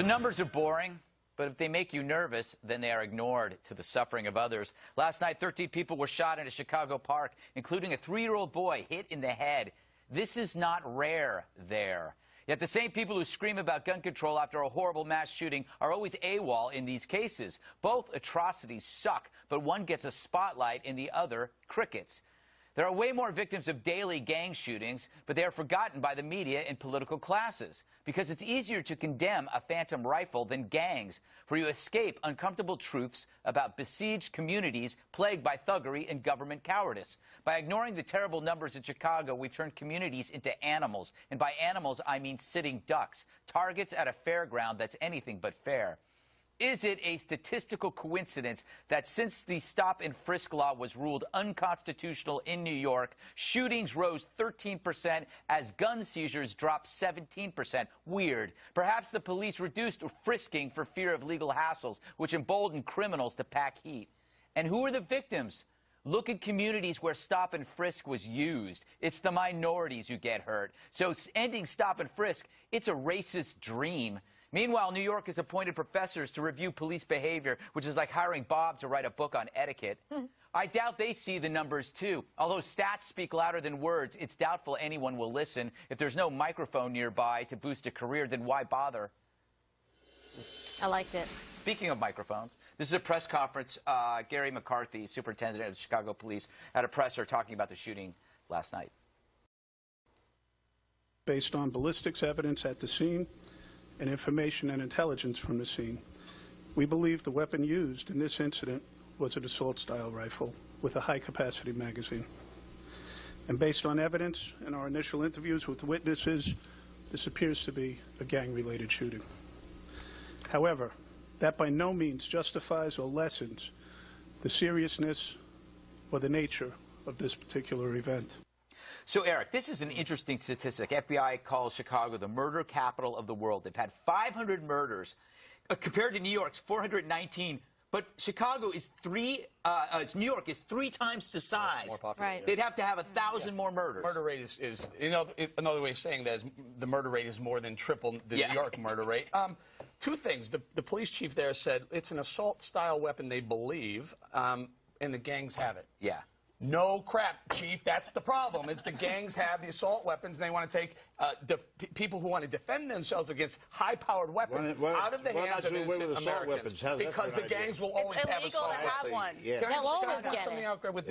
So numbers are boring, but if they make you nervous, then they are ignored to the suffering of others. Last night, 13 people were shot in a Chicago park, including a 3-year-old boy hit in the head. This is not rare there. Yet the same people who scream about gun control after a horrible mass shooting are always AWOL in these cases. Both atrocities suck, but one gets a spotlight and the other crickets. There are way more victims of daily gang shootings, but they are forgotten by the media and political classes because it's easier to condemn a phantom rifle than gangs, where you escape uncomfortable truths about besieged communities plagued by thuggery and government cowardice. By ignoring the terrible numbers in Chicago, we've turned communities into animals, and by animals I mean sitting ducks, targets at a fairground that's anything but fair. Is it a statistical coincidence that since the stop and frisk law was ruled unconstitutional in New York, shootings rose 13% as gun seizures dropped 17%? Weird. Perhaps the police reduced frisking for fear of legal hassles, which emboldened criminals to pack heat. And who are the victims? Look at communities where stop and frisk was used. It's the minorities who get hurt. So ending stop and frisk, it's a racist dream. Meanwhile, New York has appointed professors to review police behavior, which is like hiring Bob to write a book on etiquette. I doubt they see the numbers, too. Although stats speak louder than words, it's doubtful anyone will listen. If there's no microphone nearby to boost a career, then why bother? I liked it. Speaking of microphones, this is a press conference. Gary McCarthy, superintendent of the Chicago Police, had a presser talking about the shooting last night. Based on ballistics evidence at the scene and information and intelligence from the scene, we believe the weapon used in this incident was an assault-style rifle with a high-capacity magazine. And based on evidence and our initial interviews with witnesses, this appears to be a gang-related shooting. However, that by no means justifies or lessens the seriousness or the nature of this particular event. So, Eric, this is an interesting statistic. FBI calls Chicago the murder capital of the world. They've had 500 murders compared to New York's 419. But Chicago is New York is 3 times the size. More popular, right. Yeah. They'd have to have 1,000 more murders. Murder rate is another way of saying that is the murder rate is more than triple the New York murder rate. 2 things. The police chief there said it's an assault-style weapon they believe, and the gangs have it. Yeah. No crap, Chief. That's the problem. Is the gangs have the assault weapons, and they want to take people who want to defend themselves against high-powered weapons out of the hands of innocent Americans. Because the gangs will always have assault weapons. It's illegal to have one. Yeah. They'll always get something it. out there with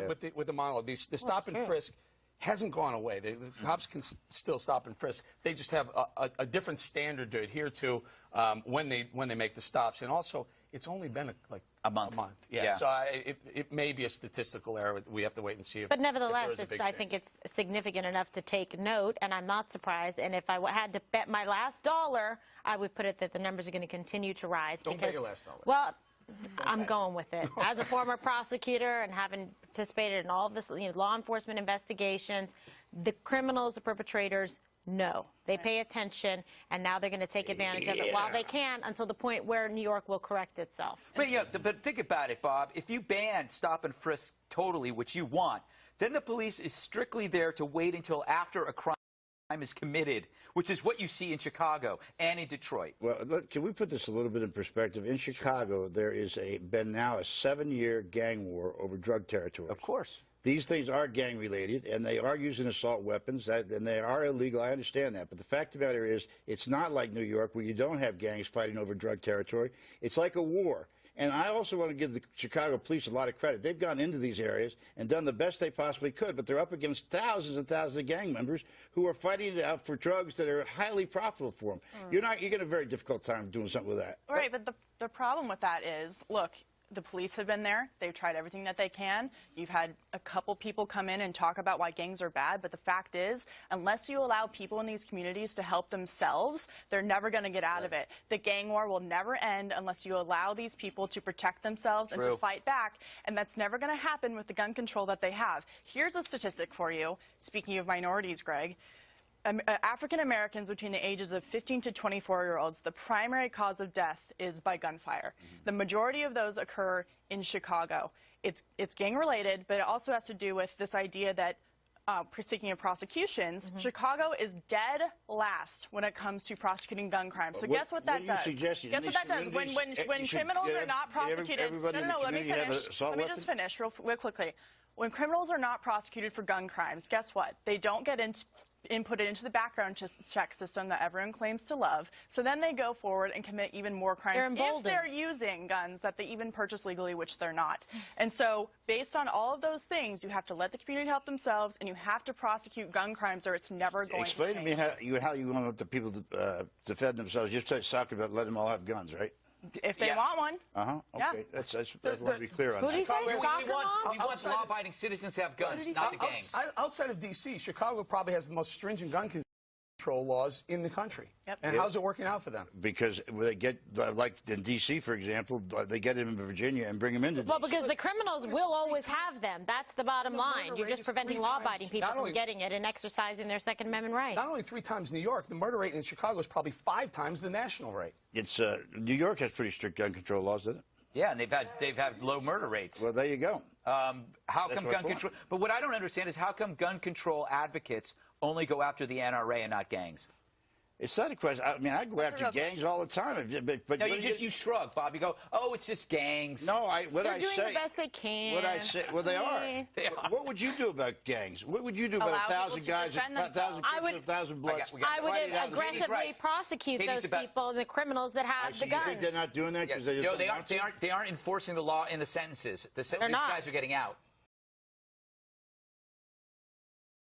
the monologue. The stop and frisk hasn't gone away. The cops can still stop and frisk. They just have a different standard to adhere to when they make the stops. And also, it's only been like a month. Yeah. So it may be a statistical error. We have to wait and see. But nevertheless, I think it's significant enough to take note, and I'm not surprised. And if I had to bet my last dollar, I would put it that the numbers are going to continue to rise. Don't bet your last dollar. Well, I'm going with it. As a former prosecutor and having participated in all of this, law enforcement investigations, the criminals, the perpetrators, know. They pay attention, and now they're going to take advantage of it while they can until the point where New York will correct itself. But think about it, Bob. If you ban stop and frisk totally, which you want, then the police is strictly there to wait until after a crime is committed, which is what you see in Chicago and in Detroit. Well, look, can we put this a little bit in perspective? In Chicago, there is been now a 7-year gang war over drug territory. Of course. These things are gang-related, and they are using assault weapons, and they are illegal. I understand that. But the fact of the matter is, it's not like New York where you don't have gangs fighting over drug territory. It's like a war. And I also want to give the Chicago police a lot of credit. They've gone into these areas and done the best they possibly could, but they're up against thousands and thousands of gang members who are fighting it out for drugs that are highly profitable for them. You're getting a very difficult time doing something with that. Right, but the problem with that is, look, the police have been there. They've tried everything that they can. You've had a couple people come in and talk about why gangs are bad, but the fact is, unless you allow people in these communities to help themselves, they're never going to get out of it. The gang war will never end unless you allow these people to protect themselves and to fight back, and that's never going to happen with the gun control that they have. Here's a statistic for you, speaking of minorities, Greg. African Americans between the ages of 15 to 24-year-olds, the primary cause of death is by gunfire. The majority of those occur in Chicago. It's gang-related, but it also has to do with this idea that seeking of prosecutions, Chicago is dead last when it comes to prosecuting gun crimes. So guess what that does? Guess what that does? When criminals are not prosecuted, let me finish. Let me just finish real quickly. When criminals are not prosecuted for gun crimes, guess what? They don't get inputted into the background check system that everyone claims to love. So then they go forward and commit even more crimes if they're using guns that they even purchase legally, which they're not. And so based on all of those things, you have to let the community help themselves, and you have to prosecute gun crimes, or it's never going to change. Explain to me how you want the people to defend themselves. You're talking about letting them all have guns, right? If they want one. Okay. Yeah. I want to be clear on that. We want law-abiding citizens to have guns, not the gangs. Outside of D.C., Chicago probably has the most stringent gun control laws in the country. And how's it working out for them? Because they get, like in D.C., for example, they get them in Virginia and bring them into Well, because the criminals will always have them. That's the bottom line. You're just preventing law-abiding people from getting it and exercising their Second Amendment rights. Not only 3 times New York, the murder rate in Chicago is probably 5 times the national rate. It's New York has pretty strict gun control laws, doesn't it? Yeah, and they've had low murder rates. Well, there you go. How come gun control? But what I don't understand is how come gun control advocates only go after the NRA and not gangs? It's not a question. I mean, I go after gangs all the time. But no, you shrug, Bob. You go, oh, it's just gangs. No, They're doing the best they can. What I say, well, they are. What would you do about gangs? What would you do about 1,000 guys, 1,000 prisoners, 1,000 bloods? I would aggressively prosecute those people, the criminals that have the guns. You think they're not doing that because they aren't enforcing the law in the sentences. These guys are getting out.